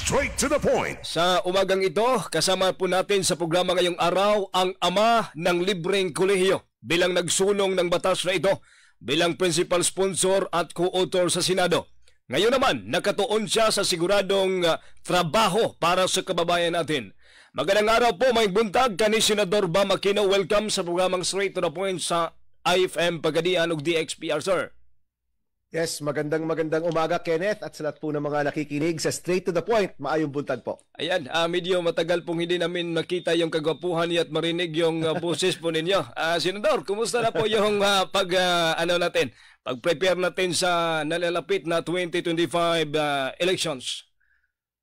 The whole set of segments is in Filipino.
straight to the point. Sa umagang ito, kasama po natin sa programa ngayong araw ang ama ng libreng kolehiyo bilang nagsulong ng batas na ito bilang principal sponsor at co-author sa Senado. Ngayon naman, nakatuon siya sa siguradong trabaho para sa kababayan natin. Magandang araw po, may buntag kani Senador Bam Aquino. Welcome sa programang Straight to the Point sa IFM Pagadian ug DXPR, sir. Yes, magandang umaga, Kenneth, at sa lahat po ng mga nakikinig sa Straight to the Point. Maayong buntag po. Ayan, medyo matagal pong hindi namin makita yung kagwapuhan niyo at marinig yung boses po ninyo. Senador, kumusta na po yung pag-prepare natin sa nalalapit na 2025 elections?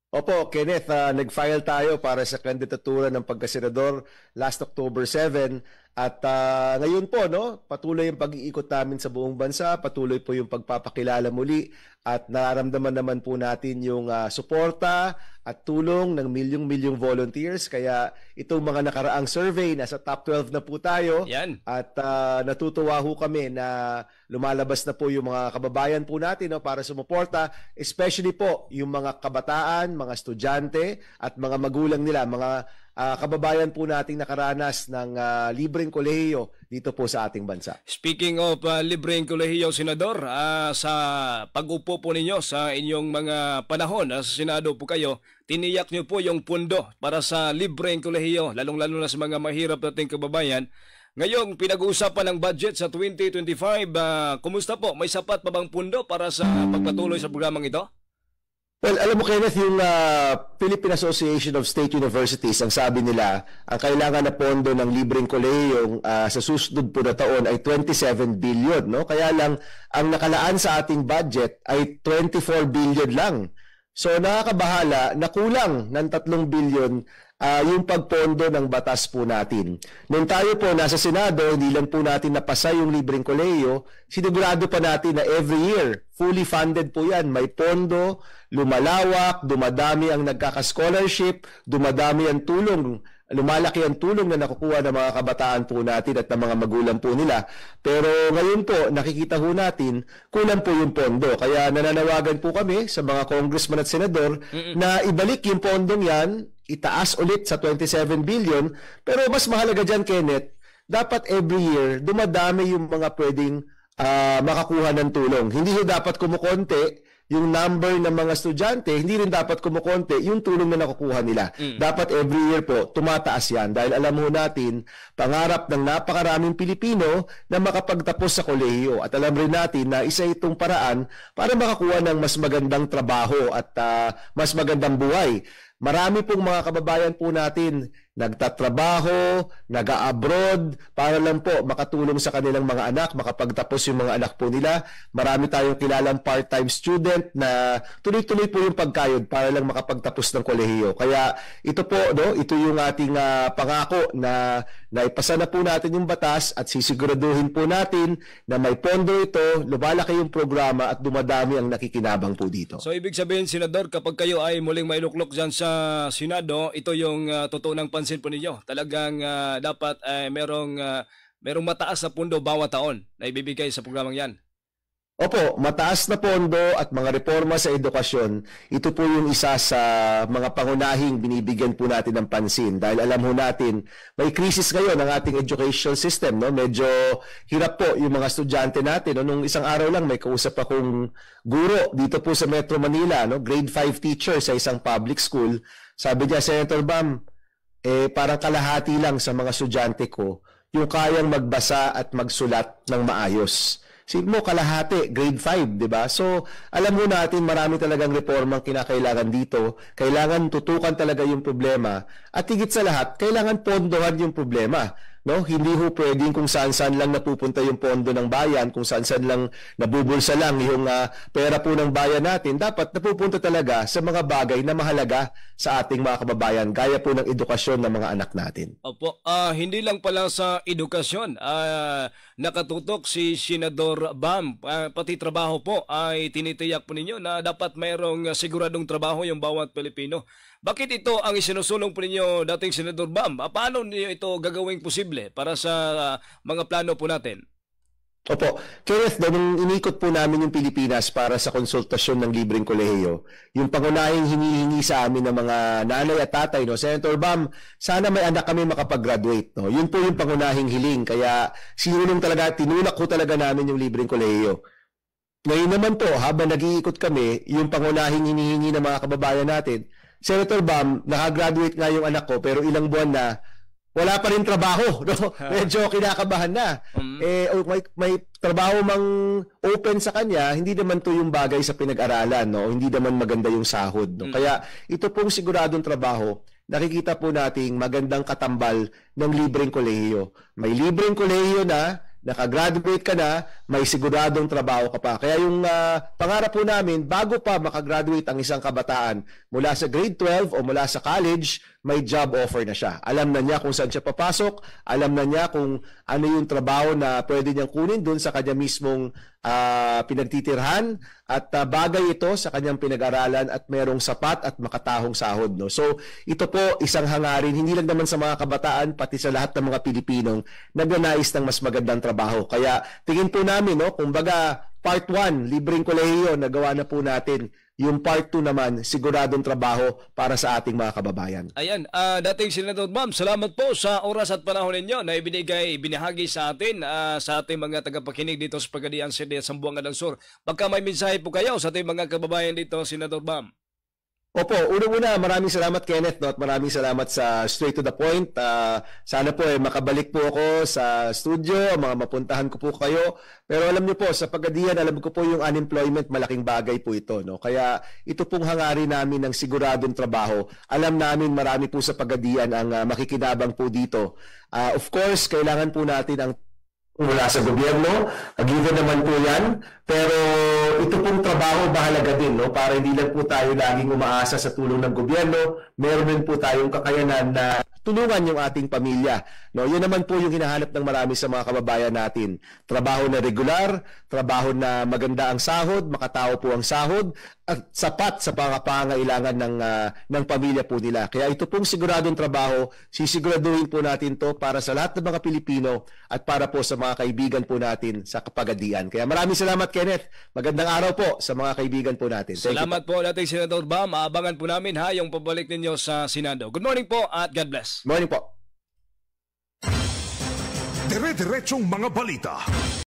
Opo, Kenneth, nag-file tayo para sa kandidatura ng pagkasenador last October 7. At ngayon po, patuloy yung pag-iikot namin sa buong bansa, patuloy po yung pagpapakilala muli at nararamdaman naman po natin yung suporta at tulong ng milyong-milyong volunteers. Kaya itong mga nakaraang survey, nasa top 12 na po tayo. Yan. At natutuwa ho kami na lumalabas na po yung mga kababayan po natin para sumuporta, especially po yung mga kabataan, mga estudyante at mga magulang nila, mga kababayan po nating nakaranas ng libreng kolehiyo dito po sa ating bansa. Speaking of libreng kolehiyo, Senador, sa pag-upo po ninyo sa inyong mga panahon sa Senado po kayo, tiniyak nyo po yung pundo para sa libreng kolehiyo, lalong-lalo na sa mga mahirap nating kababayan. Ngayong pinag-uusapan ng budget sa 2025, kumusta po? May sapat pa bang pundo para sa pagpatuloy sa programang ito? Well, alam mo, Kenneth, yung Philippine Association of State Universities, ang sabi nila, ang kailangan na pondo ng libreng kolehiyo sa susunod po na taon ay 27 billion. Kaya lang, ang nakalaan sa ating budget ay 24 billion lang. So, nakakabahala na kulang ng 3 billion yung pagpondo ng batas po natin. Nung tayo po nasa Senado, hindi lang po natin napasa yung libreng kolehiyo, sinigurado pa natin na every year, fully funded po yan. May pondo, lumalawak, dumadami ang nagkaka-scholarship, dumadami ang tulong, lumalaki ang tulong na nakukuha ng mga kabataan po natin at ng mga magulang po nila. Pero ngayon po, nakikita po natin, kulang po yung pondo. Kaya nananawagan po kami sa mga congressman at senador na ibalik yung pondong yan, itaas ulit sa 27 billion. Pero mas mahalaga dyan, Kenneth, dapat every year, dumadami yung mga pwedeng makakuha ng tulong. Hindi dapat kumukonti yung number ng mga estudyante, hindi rin dapat kumukonti yung tulong na nakukuha nila. Dapat every year po, tumataas yan. Dahil alam mo natin, pangarap ng napakaraming Pilipino na makapagtapos sa kolehiyo. At alam rin natin na isa itong paraan para makakuha ng mas magandang trabaho at mas magandang buhay. Marami pong mga kababayan po natin nagtatrabaho, nag-abroad para lang po makatulong sa kanilang mga anak, makapagtapos yung mga anak po nila. Marami tayong kilalang part-time student na tuloy-tuloy po yung pagkayod para lang makapagtapos ng kolehiyo. Kaya ito po, ito yung ating pangako na naipasa na po natin yung batas at sisiguraduhin po natin na may pondo ito, lumalaki yung programa at dumadami ang nakikinabang po dito. So ibig sabihin, Senador, kapag kayo ay muling mailuklok dyan sa Senado, ito yung totoo ng pansin po ninyo. Talagang dapat merong mataas na pundo bawat taon na ibibigay sa programang yan. Opo, mataas na pondo at mga reforma sa edukasyon, ito po yung isa sa mga pangunahing binibigyan po natin ng pansin. Dahil alam ho natin, may krisis ngayon ang ating educational system. Medyo hirap po yung mga estudyante natin. Nung isang araw lang, may kausap akong guro dito po sa Metro Manila, grade 5 teacher sa isang public school. Sabi niya, Senator Bam, parang kalahati lang sa mga estudyante ko yung kayang magbasa at magsulat ng maayos. Sige mo, kalahati, grade 5, di ba? So, alam mo natin, marami talagang reformang kinakailangan dito. Kailangan tutukan talaga yung problema. At higit sa lahat, kailangan pondohan yung problema. Hindi ho pwedeng kung saan-saan lang napupunta yung pondo ng bayan, kung saan-saan lang nabubulsa lang yung pera po ng bayan natin. Dapat napupunta talaga sa mga bagay na mahalaga sa ating mga kababayan, gaya po ng edukasyon ng mga anak natin. Opo, hindi lang pala sa edukasyon, nakatutok si Senador Bam, pati trabaho po ay tinitiyak po ninyo na dapat mayroong siguradong trabaho yung bawat Pilipino. Bakit ito ang isinusulong po ninyo, dating Senador Bam? Paano niyo ito gagawing posible para sa mga plano po natin? Opo. Kenneth, nung inikot po namin yung Pilipinas para sa konsultasyon ng libreng kolehiyo, yung pangunahing hinihingi sa amin ng mga nanay at tatay, no, Senator Bam, sana may anak kami makapag-graduate. No? Yun po yung pangunahing hiling. Kaya tinulak ko talaga namin yung libreng kolehiyo. Ngayon naman po, habang nag-iikot kami, yung pangunahing hinihingi ng mga kababayan natin, Senator Bam, nakagraduate nga yung anak ko, pero ilang buwan na, wala pa rin trabaho, no? Medyo kinakabahan na. May trabaho mang open sa kanya, hindi naman to yung bagay sa pinag-aralan, no? Hindi naman maganda yung sahod, no? Kaya ito pong siguradong trabaho, nakikita po nating magandang katambal ng libreng kolehiyo. May libreng kolehiyo na, nakagraduate ka na, may siguradong trabaho ka pa. Kaya yung pangarap po namin, bago pa makagraduate ang isang kabataan mula sa grade 12 o mula sa college, may job offer na siya. Alam na niya kung saan siya papasok, alam na niya kung ano yung trabaho na pwede niyang kunin doon sa kanya mismong pinagtitirhan at bagay ito sa kanyang pinag-aralan at merong sapat at makatahong sahod. No? So ito po isang hangarin, hindi lang naman sa mga kabataan, pati sa lahat ng mga Pilipinong nagnanais ng mas magandang trabaho. Kaya tingin po namin, no, kung baga part 1, libreng kolehiyo, nagawa na po natin. Yung part 2 naman, siguradong trabaho para sa ating mga kababayan. Ayan, dating Senador Bam, salamat po sa oras at panahon ninyo na binahagi sa atin, sa ating mga tagapakinig dito sa Pagadian City at Zamboanga del Sur. Pagka may mensahe po kayo sa ating mga kababayan dito, Senador Bam. Opo, unang-una, maraming salamat Kenneth, no? At maraming salamat sa straight to the point. Sana po makabalik po ako sa studio, mapuntahan ko po kayo. Pero alam niyo po, sa Pagadian, alam ko po yung unemployment, malaking bagay po ito. No? Kaya ito pong hangarin namin ng siguradong trabaho. Alam namin marami po sa Pagadian ang makikinabang po dito. Of course, kailangan po natin ang mula sa gobyerno, given naman po yan, pero ito pong trabaho mahalaga din, no? Para hindi lang po tayo laging umaasa sa tulong ng gobyerno, meron din po tayong kakayanan na tulungan yung ating pamilya. No? Yun naman po yung hinahanap ng marami sa mga kababayan natin. Trabaho na regular, trabaho na maganda ang sahod, makatao po ang sahod, at sapat sa pangangailangan ng pamilya po nila. Kaya ito pong siguradong trabaho, sisiguraduhin po natin to para sa lahat ng mga Pilipino at para po sa mga kaibigan po natin sa Pagadian. Kaya maraming salamat Kenneth. Magandang araw po sa mga kaibigan po natin. Salamat po dating Senador Bam. Maabangan po namin yung pabalik ninyo sa Senado. Good morning po at God bless. Morning po. Dire-diretsong mga balita.